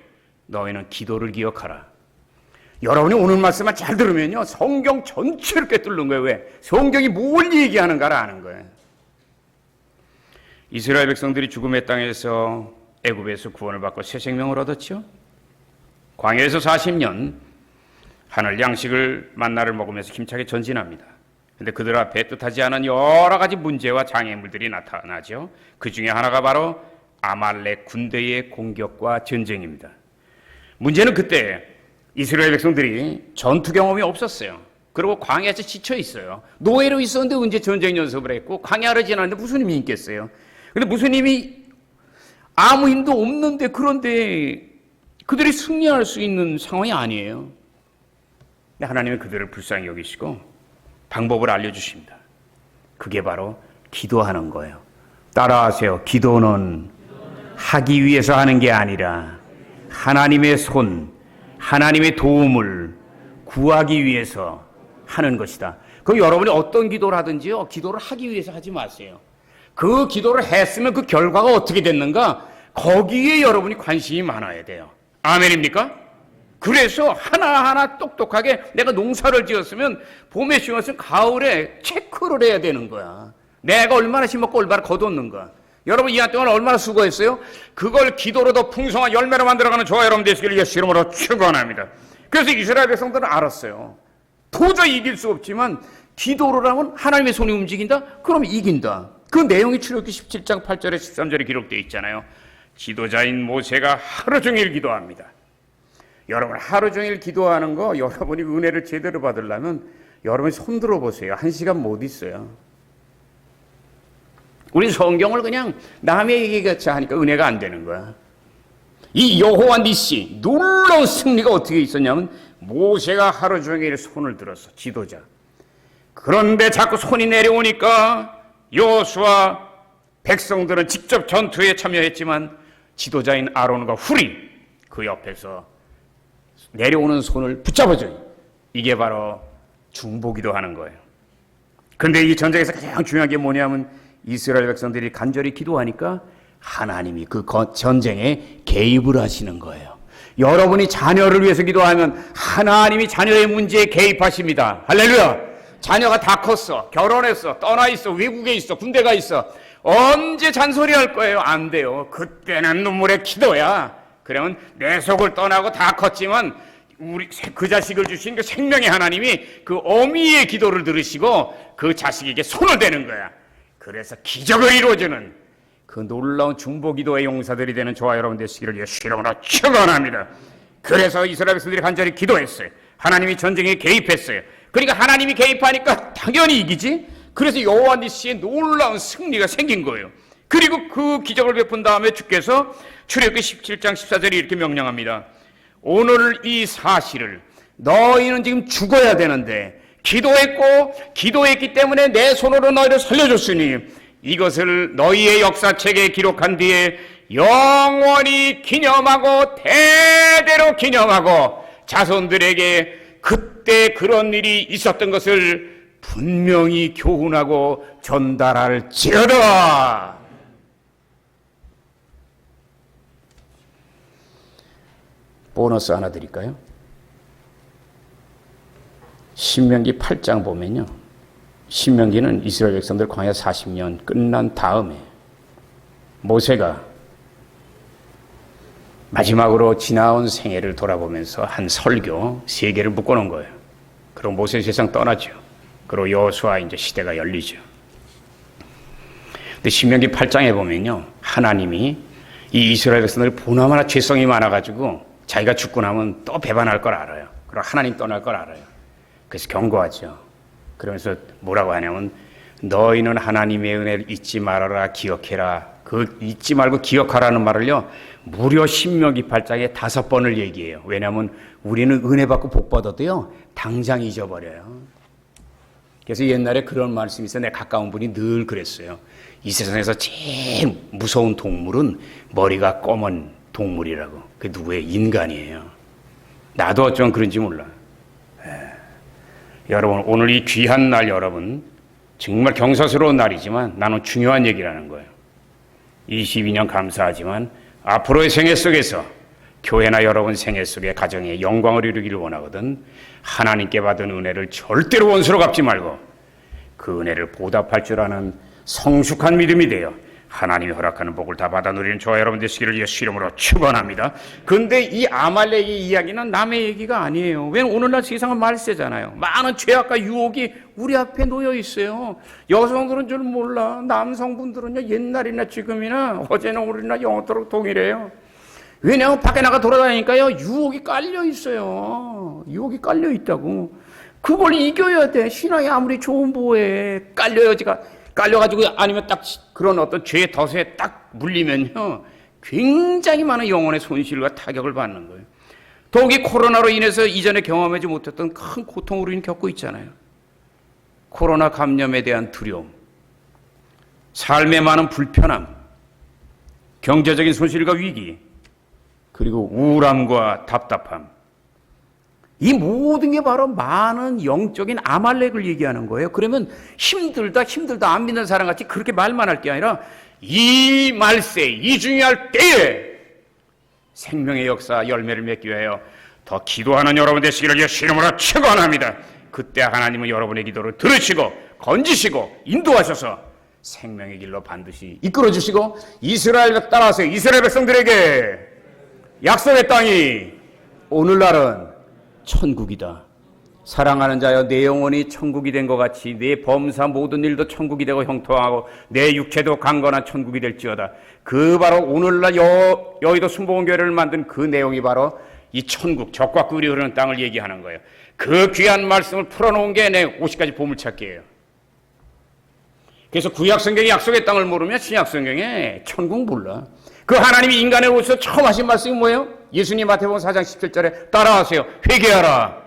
Speaker 1: 너희는 기도를 기억하라. 여러분이 오늘 말씀만 잘 들으면요 성경 전체를 꿰뚫는 거예요. 왜? 성경이 뭘 얘기하는가를 아는 거예요. 이스라엘 백성들이 죽음의 땅에서 애굽에서 구원을 받고 새 생명을 얻었죠. 광야에서 40년 하늘 양식을 만나를 먹으면서 힘차게 전진합니다. 그런데 그들 앞에 뜻하지 않은 여러 가지 문제와 장애물들이 나타나죠. 그 중에 하나가 바로 아말렉 군대의 공격과 전쟁입니다. 문제는 그때 이스라엘 백성들이 전투 경험이 없었어요. 그리고 광야에서 지쳐 있어요. 노예로 있었는데 언제 전쟁 연습을 했고 광야를 지났는데 무슨 힘이 있겠어요. 근데 무슨 힘이 아무 힘도 없는데 그런데 그들이 승리할 수 있는 상황이 아니에요. 근데 하나님은 그들을 불쌍히 여기시고 방법을 알려주십니다. 그게 바로 기도하는 거예요. 따라하세요. 기도는 하기 위해서 하는 게 아니라 하나님의 손, 하나님의 도움을 구하기 위해서 하는 것이다. 그럼 여러분이 어떤 기도를 하든지요, 기도를 하기 위해서 하지 마세요. 그 기도를 했으면 그 결과가 어떻게 됐는가, 거기에 여러분이 관심이 많아야 돼요. 아멘입니까? 그래서 하나하나 똑똑하게 내가 농사를 지었으면 봄에 심었으면 가을에 체크를 해야 되는 거야. 내가 얼마나 심었고 얼마나 거뒀는가. 여러분 이 한 동안 얼마나 수고했어요? 그걸 기도로 더 풍성한 열매로 만들어가는 저와 여러분 되시기를 예수 이름으로 축원합니다. 그래서 이스라엘 백성들은 알았어요. 도저히 이길 수 없지만 기도를 하면 하나님의 손이 움직인다? 그럼 이긴다. 그 내용이 출애굽기 17장 8절에 13절에 기록되어 있잖아요. 지도자인 모세가 하루 종일 기도합니다. 여러분 하루 종일 기도하는 거 여러분이 은혜를 제대로 받으려면 여러분이 손 들어보세요. 1시간 못 있어요. 우리 성경을 그냥 남의 얘기같이 하니까 은혜가 안 되는 거야. 이 여호와 니시 놀라운 승리가 어떻게 있었냐면 모세가 하루 종일 손을 들었어. 지도자. 그런데 자꾸 손이 내려오니까 여호수아 백성들은 직접 전투에 참여했지만 지도자인 아론과 훌이 그 옆에서 내려오는 손을 붙잡아줘요. 이게 바로 중보기도 하는 거예요. 그런데 이 전쟁에서 가장 중요한 게 뭐냐면 이스라엘 백성들이 간절히 기도하니까 하나님이 그 전쟁에 개입을 하시는 거예요. 여러분이 자녀를 위해서 기도하면 하나님이 자녀의 문제에 개입하십니다. 할렐루야. 자녀가 다 컸어. 결혼했어. 떠나 있어. 외국에 있어. 군대가 있어. 언제 잔소리할 거예요? 안 돼요. 그때는 눈물의 기도야. 그러면 내 속을 떠나고 다 컸지만 우리 그 자식을 주신 그 생명의 하나님이 그 어미의 기도를 들으시고 그 자식에게 손을 대는 거야. 그래서 기적을 이루어주는 그 놀라운 중보기도의 용사들이 되는 저와 여러분 되시기를 예수 이름으로 축원합니다. 그래서 이스라엘 백성들이 간절히 기도했어요. 하나님이 전쟁에 개입했어요. 그러니까 하나님이 개입하니까 당연히 이기지. 그래서 여호와 니시의 놀라운 승리가 생긴 거예요. 그리고 그 기적을 베푼 다음에 주께서 출애굽기 17장 14절에 이렇게 명령합니다. 오늘 이 사실을 너희는 지금 죽어야 되는데 기도했기 때문에 내 손으로 너희를 살려줬으니 이것을 너희의 역사책에 기록한 뒤에 영원히 기념하고 대대로 기념하고 자손들에게 그때 그런 일이 있었던 것을 분명히 교훈하고 전달할지어다. 보너스 하나 드릴까요? 신명기 8장 보면요. 신명기는 이스라엘 백성들 광야 40년 끝난 다음에 모세가 마지막으로 지나온 생애를 돌아보면서 한 설교 3개를 묶어놓은 거예요. 그리고 모세 세상 떠나죠. 그리고 여호수아 이제 시대가 열리죠. 근데 신명기 8장에 보면요. 하나님이 이 이스라엘 백성들 보나마나 죄성이 많아가지고 자기가 죽고 나면 또 배반할 걸 알아요. 그리고 하나님 떠날 걸 알아요. 그래서 경고하죠. 그러면서 뭐라고 하냐면 너희는 하나님의 은혜를 잊지 말아라 기억해라. 그 잊지 말고 기억하라는 말을요. 무려 신명기 8장에 5번을 얘기해요. 왜냐하면 우리는 은혜 받고 복 받아도요. 당장 잊어버려요. 그래서 옛날에 그런 말씀이 있어요. 내 가까운 분이 늘 그랬어요. 이 세상에서 제일 무서운 동물은 머리가 검은 동물이라고. 그게 누구예요? 인간이에요. 나도 어쩌면 그런지 몰라. 여러분 오늘 이 귀한 날 여러분 정말 경사스러운 날이지만 나는 중요한 얘기라는 거예요. 22년 감사하지만 앞으로의 생애 속에서 교회나 여러분 생애 속에 가정에 영광을 이루기를 원하거든 하나님께 받은 은혜를 절대로 원수로 갚지 말고 그 은혜를 보답할 줄 아는 성숙한 믿음이 되어 하나님이 허락하는 복을 다 받아 누리는 저와 여러분 되시기를 예수 이름으로 축원합니다. 그런데 이 아말렉의 이야기는 남의 얘기가 아니에요. 왜냐면 오늘날 세상은 말세잖아요. 많은 죄악과 유혹이 우리 앞에 놓여 있어요. 여성들은 줄 몰라. 남성분들은요 옛날이나 지금이나 어제나 오늘이나 영원토록 동일해요. 왜냐하면 밖에 나가 돌아다니니까요 유혹이 깔려 있어요. 유혹이 깔려 있다고. 그걸 이겨야 돼. 신앙이 아무리 좋은 뭐해. 깔려가지고 아니면 딱 그런 어떤 죄의 덫에 딱 물리면요 굉장히 많은 영혼의 손실과 타격을 받는 거예요. 더욱이 코로나로 인해서 이전에 경험하지 못했던 큰 고통을 우리는 겪고 있잖아요. 코로나 감염에 대한 두려움, 삶에 많은 불편함, 경제적인 손실과 위기, 그리고 우울함과 답답함, 이 모든 게 바로 많은 영적인 아말렉을 얘기하는 거예요. 그러면 힘들다 안 믿는 사람같이 그렇게 말만 할 게 아니라 이 말세, 이 중요할 때에 생명의 역사 열매를 맺기 위하여 더 기도하는 여러분 되시기를 예수 이름으로 축원합니다. 그때 하나님은 여러분의 기도를 들으시고 건지시고 인도하셔서 생명의 길로 반드시 이끌어 주시고 이스라엘 따라서 이스라엘 백성들에게 약속의 땅이 오늘날은 천국이다. 사랑하는 자여, 내 영혼이 천국이 된 것 같이 내 범사 모든 일도 천국이 되고 형통하고 내 육체도 강건한 천국이 될지어다. 그 바로 오늘날 여의도 순복음교회를 만든 그 내용이 바로 이 천국, 적과 꿀이 흐르는 땅을 얘기하는 거예요. 그 귀한 말씀을 풀어놓은 게 내 50가지 보물찾기예요. 그래서 구약성경의 약속의 땅을 모르면 신약성경에 천국 몰라. 그 하나님이 인간에 오셔서 처음 하신 말씀이 뭐예요? 예수님 마태복음 4장 17절에 따라하세요. 회개하라.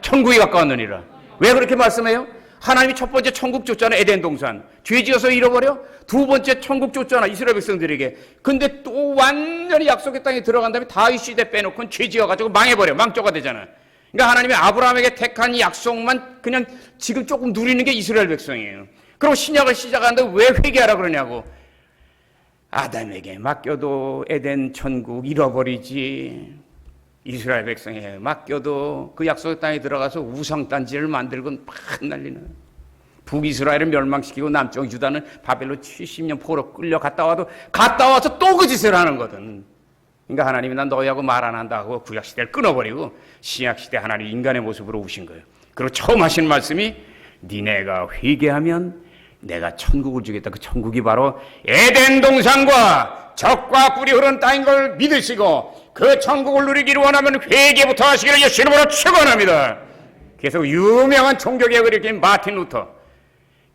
Speaker 1: 천국이 가까웠느니라. 왜 그렇게 말씀해요? 하나님이 첫 번째 천국 줬잖아, 에덴 동산. 죄 지어서 잃어버려? 두 번째 천국 줬잖아, 이스라엘 백성들에게. 근데 또 완전히 약속의 땅에 들어간 다음에 다윗 시대 빼놓고는 죄 지어가지고 망해버려. 망조가 되잖아. 그러니까 하나님이 아브라함에게 택한 약속만 그냥 지금 조금 누리는 게 이스라엘 백성이에요. 그럼 신약을 시작하는데 왜 회개하라 그러냐고. 아담에게 맡겨도 에덴 천국 잃어버리지. 이스라엘 백성에 맡겨도 그 약속의 땅에 들어가서 우상단지를 만들고 막 난리는. 북이스라엘을 멸망시키고 남쪽 유다는 바벨론 70년 포로 끌려갔다 와서 또 그 짓을 하는 거든. 그러니까 하나님이 난 너희하고 말 안 한다고 구약시대를 끊어버리고 신약시대 하나님 인간의 모습으로 오신 거예요. 그리고 처음 하신 말씀이 니네가 회개하면 내가 천국을 주겠다. 그 천국이 바로 에덴 동산과 적과 꿀이 흐르는 땅인 걸 믿으시고 그 천국을 누리기를 원하면 회개부터 하시기를 예수 이름으로 축원합니다. 그래서 유명한 종교개혁을 일으킨 마틴 루터,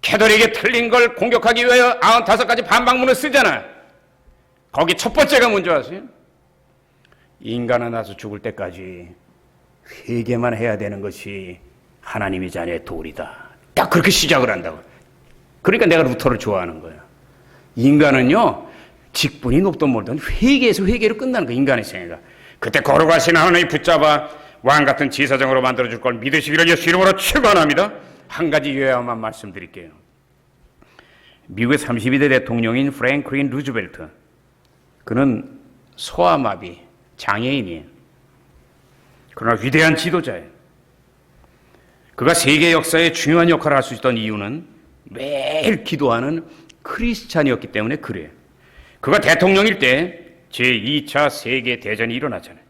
Speaker 1: 캐톨릭에 틀린 걸 공격하기 위하여 95가지 반박문을 쓰잖아. 거기 첫 번째가 뭔지 아세요? 인간은 나서 죽을 때까지 회개만 해야 되는 것이 하나님의 자녀의 도리다. 딱 그렇게 시작을 한다고. 그러니까 내가 루터를 좋아하는 거야. 인간은요, 직분이 높든 멀든 회개에서 회개로 끝나는 거야, 인간의 생애가. 그때 거룩하신 하나님이 붙잡아 왕같은 제사장으로 만들어줄 걸 믿으시기를 예수 이름으로 축원합니다. 한 가지 요약만 말씀드릴게요. 미국의 32대 대통령인 프랭클린 루즈벨트, 그는 소아마비 장애인이에요. 그러나 위대한 지도자예요. 그가 세계 역사에 중요한 역할을 할 수 있던 이유는 매일 기도하는 크리스찬이었기 때문에 그래요. 그가 대통령일 때 제2차 세계대전이 일어나잖아요.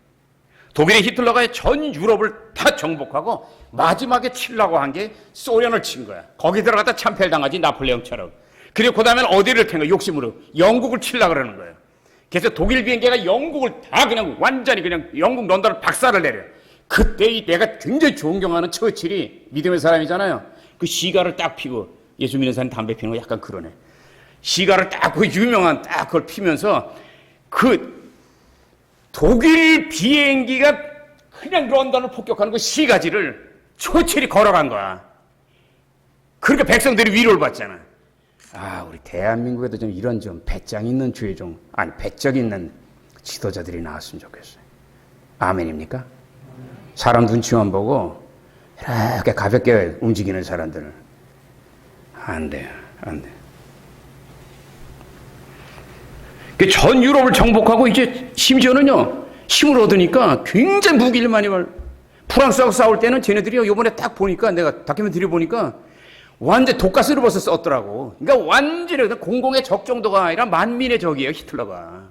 Speaker 1: 독일의 히틀러가 전 유럽을 다 정복하고 마지막에 치려고 한 게 소련을 친 거야. 거기 들어가다 참패를 당하지, 나폴레옹처럼. 그리고 그 다음엔 어디를 텐가 욕심으로 영국을 치려고 그러는 거예요. 그래서 독일 비행기가 영국을 다 그냥 완전히 그냥 영국 런던을 박살을 내려. 그때 내가 굉장히 존경하는 처칠이 믿음의 사람이잖아요. 그 시가를 딱 피고, 예수 믿는 사람이 담배 피는 거 약간 그러네. 시가를 딱 그 유명한 딱 그걸 피면서 그 독일 비행기가 그냥 런던을 폭격하는 그 시가지를 처칠이 걸어간 거야. 그러니까 백성들이 위로를 받잖아. 아, 우리 대한민국에도 좀 이런 좀 배짱 있는 주의종, 아니 배짱 있는 지도자들이 나왔으면 좋겠어요. 아멘입니까? 사람 눈치만 보고 이렇게 가볍게 움직이는 사람들은 안 돼요. 안 돼. 전 유럽을 정복하고 이제 심지어는요, 힘을 얻으니까 굉장히 무기를 많이 프랑스하고 싸울 때는 쟤네들이 요번에 딱 보니까, 내가 다큐멘터리 보니까 완전 독가스를 벌써 썼더라고. 그러니까 완전히 공공의 적 정도가 아니라 만민의 적이에요, 히틀러가.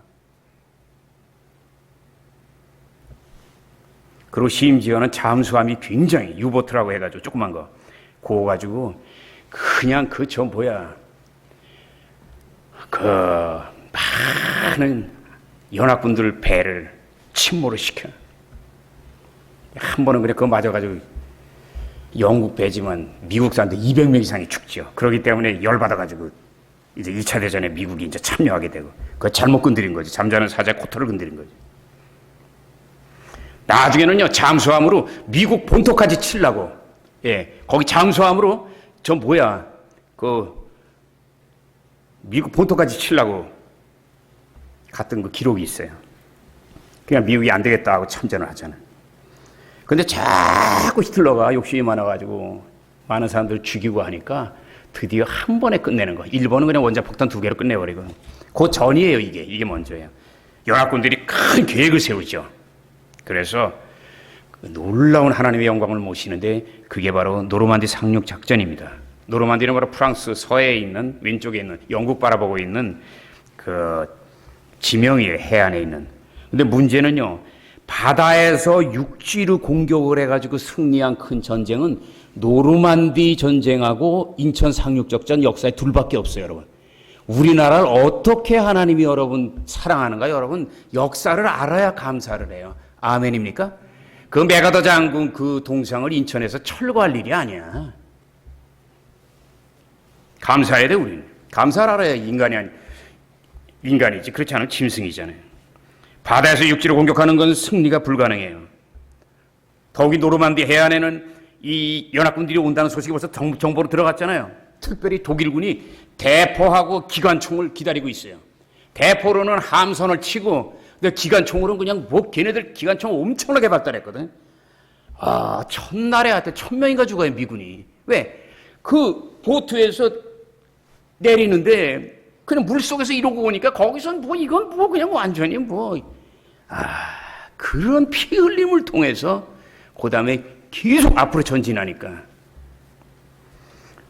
Speaker 1: 그리고 심지어는 잠수함이 굉장히, 유보트라고 해가지고 조그만 거 그거 가지고 그냥 많은 연합군들 배를 침몰을 시켜. 한 번은 그래 그거 맞아가지고 영국 배지만 미국 사람들 200명 이상이 죽죠. 그렇기 때문에 열받아가지고 이제 2차 대전에 미국이 이제 참여하게 되고, 그거 잘못 건드린 거지. 잠자는 사자의 코털을 건드린 거지. 나중에는요, 잠수함으로 미국 본토까지 치려고, 거기 잠수함으로 미국 본토까지 치려고 갔던 그 기록이 있어요. 그냥 미국이 안 되겠다 하고 참전을 하잖아요. 근데 자꾸 히틀러가 욕심이 많아가지고 많은 사람들 죽이고 하니까 드디어 한 번에 끝내는 거. 일본은 그냥 원자폭탄 2개로 끝내버리고. 그 전이에요, 이게 먼저예요. 연합군들이 큰 계획을 세우죠. 그래서 놀라운 하나님의 영광을 모시는데 그게 바로 노르만디 상륙 작전입니다. 노르만디는 바로 프랑스 서해에 있는 왼쪽에 있는 영국 바라보고 있는 그 지명이에요. 해안에 있는. 근데 문제는요. 바다에서 육지로 공격을 해가지고 승리한 큰 전쟁은 노르만디 전쟁하고 인천 상륙작전 역사에 둘밖에 없어요, 여러분. 우리나라를 어떻게 하나님이 여러분 사랑하는가, 여러분 역사를 알아야 감사를 해요. 아멘입니까? 그 메가더 장군 그 동상을 인천에서 철거할 일이 아니야. 감사해야 돼, 우리는. 감사를 알아야 인간이지. 그렇지 않으면 짐승이잖아요. 바다에서 육지로 공격하는 건 승리가 불가능해요. 더욱이 노르만디 해안에는 이 연합군들이 온다는 소식이 벌써 정보로 들어갔잖아요. 특별히 독일군이 대포하고 기관총을 기다리고 있어요. 대포로는 함선을 치고, 근데 기관총으로는 그냥 뭐 걔네들 기관총 엄청나게 발달했거든. 아, 첫날에 하여튼 1000명인가 죽어요, 미군이. 왜? 그 보트에서 내리는데 그냥 물속에서 이러고 오니까 거기선 뭐 이건 뭐 그냥 완전히 뭐 그런 피 흘림을 통해서 그 다음에 계속 앞으로 전진하니까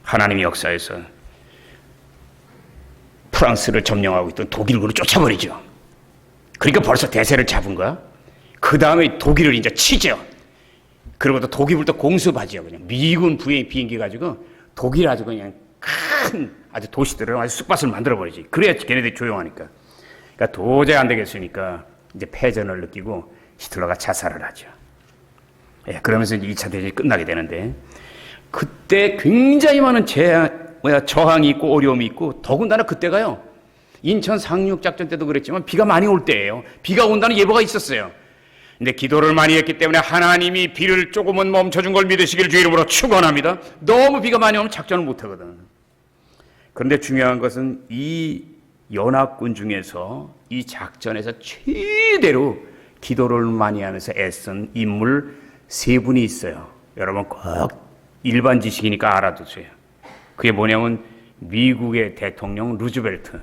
Speaker 1: 하나님의 역사에서 프랑스를 점령하고 있던 독일군을 쫓아버리죠. 그러니까 벌써 대세를 잡은 거야. 그 다음에 독일을 이제 치죠. 그리고 또 독일부터 공습하죠. 그냥 미군 비행기 가지고 독일 아주 그냥 큰 아주 도시들을 아주 쑥밭을 만들어버리지. 그래야 걔네들이 조용하니까. 그러니까 도저히 안 되겠으니까 이제 패전을 느끼고 히틀러가 자살을 하죠. 예, 그러면서 이제 2차 대전이 끝나게 되는데 그때 굉장히 많은 저항이 있고 어려움이 있고 더군다나 그때가요. 인천 상륙작전 때도 그랬지만 비가 많이 올 때예요. 비가 온다는 예보가 있었어요. 근데 기도를 많이 했기 때문에 하나님이 비를 조금은 멈춰준 걸 믿으시길 주 이름으로 축원합니다. 너무 비가 많이 오면 작전을 못하거든. 그런데 중요한 것은 이 연합군 중에서 이 작전에서 최대로 기도를 많이 하면서 애쓴 인물 3분이 있어요. 여러분 꼭 일반 지식이니까 알아두세요. 그게 뭐냐면 미국의 대통령 루즈벨트,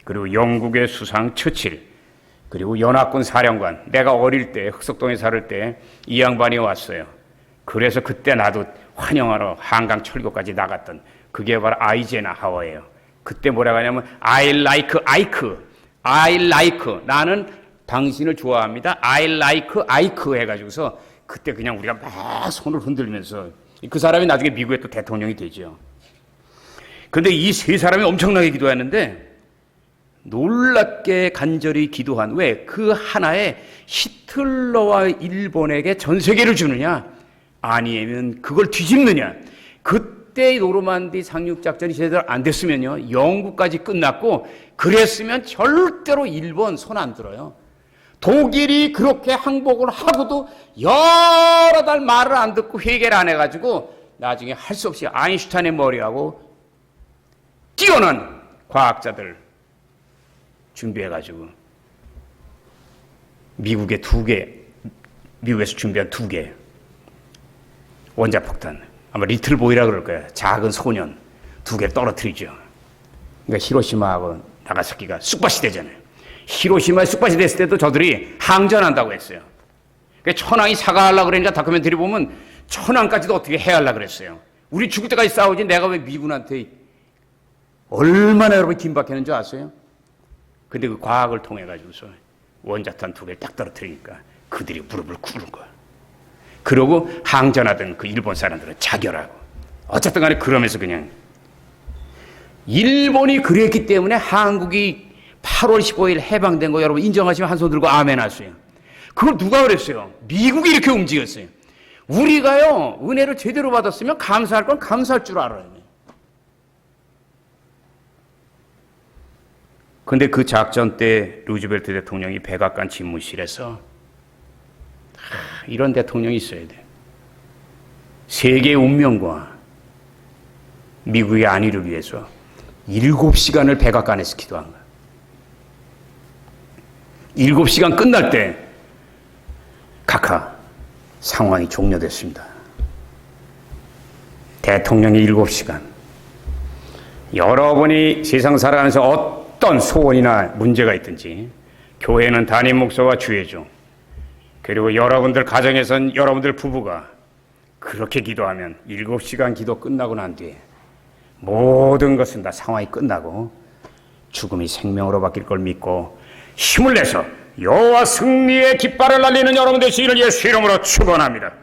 Speaker 1: 그리고 영국의 수상 처칠, 그리고 연합군 사령관. 내가 어릴 때 흑석동에 살을 때 이 양반이 왔어요. 그래서 그때 나도 환영하러 한강 철교까지 나갔던 그게 바로 아이젠하워예요. 그때 뭐라고 하냐면 I like 나는 당신을 좋아합니다. I like 해가지고서 그때 그냥 우리가 막 손을 흔들면서 그 사람이 나중에 미국의 또 대통령이 되죠. 그런데 이 3사람이 엄청나게 기도했는데 놀랍게 간절히 기도한 왜 그 하나에 히틀러와 일본에게 전 세계를 주느냐 아니면 그걸 뒤집느냐. 그때 노르만디 상륙작전이 제대로 안 됐으면요 영국까지 끝났고 그랬으면 절대로 일본 손 안 들어요. 독일이 그렇게 항복을 하고도 여러 달 말을 안 듣고 회개를 안 해가지고 나중에 할 수 없이 아인슈타인의 머리하고 뛰어난 과학자들 준비해가지고 미국에서 준비한 2개 원자폭탄, 아마 리틀보이라 그럴 거야. 작은 소년 2개 떨어뜨리죠. 그러니까 히로시마하고 나가사키가 쑥밭이 되잖아요. 히로시마에 쑥밭이 됐을 때도 저들이 항전한다고 했어요. 그러니까 천황이 사과하려고 그러니까 다큐멘터리 보면 천황까지도 어떻게 해하려고 그랬어요. 우리 죽을 때까지 싸우지 내가 왜 미군한테 얼마나 여러분 긴박했는지 아세요? 근데 그 과학을 통해 가지고서 원자탄 2개를 딱 떨어뜨리니까 그들이 무릎을 꿇은 거야. 그러고 항전하던 그 일본 사람들은 자결하고 어쨌든 간에 그러면서 그냥 일본이 그랬기 때문에 한국이 8월 15일 해방된 거 여러분 인정하시면 한 손 들고 아멘 하세요. 그걸 누가 그랬어요? 미국이 이렇게 움직였어요. 우리가요 은혜를 제대로 받았으면 감사할 건 감사할 줄 알아요. 근데 그 작전 때 루즈벨트 대통령이 백악관 집무실에서 이런 대통령이 있어야 돼. 세계의 운명과 미국의 안위를 위해서 7시간을 백악관에서 기도한 거야. 7시간 끝날 때 각하 상황이 종료됐습니다. 대통령이 7시간. 여러분이 세상 살아가면서 어떤 소원이나 문제가 있든지 교회는 담임 목사와 주의종, 그리고 여러분들 가정에선 여러분들 부부가 그렇게 기도하면 7시간 기도 끝나고 난 뒤에 모든 것은 다 상황이 끝나고 죽음이 생명으로 바뀔 걸 믿고 힘을 내서 여호와 승리의 깃발을 날리는 여러분 되시기를 예수 이름으로 축원합니다.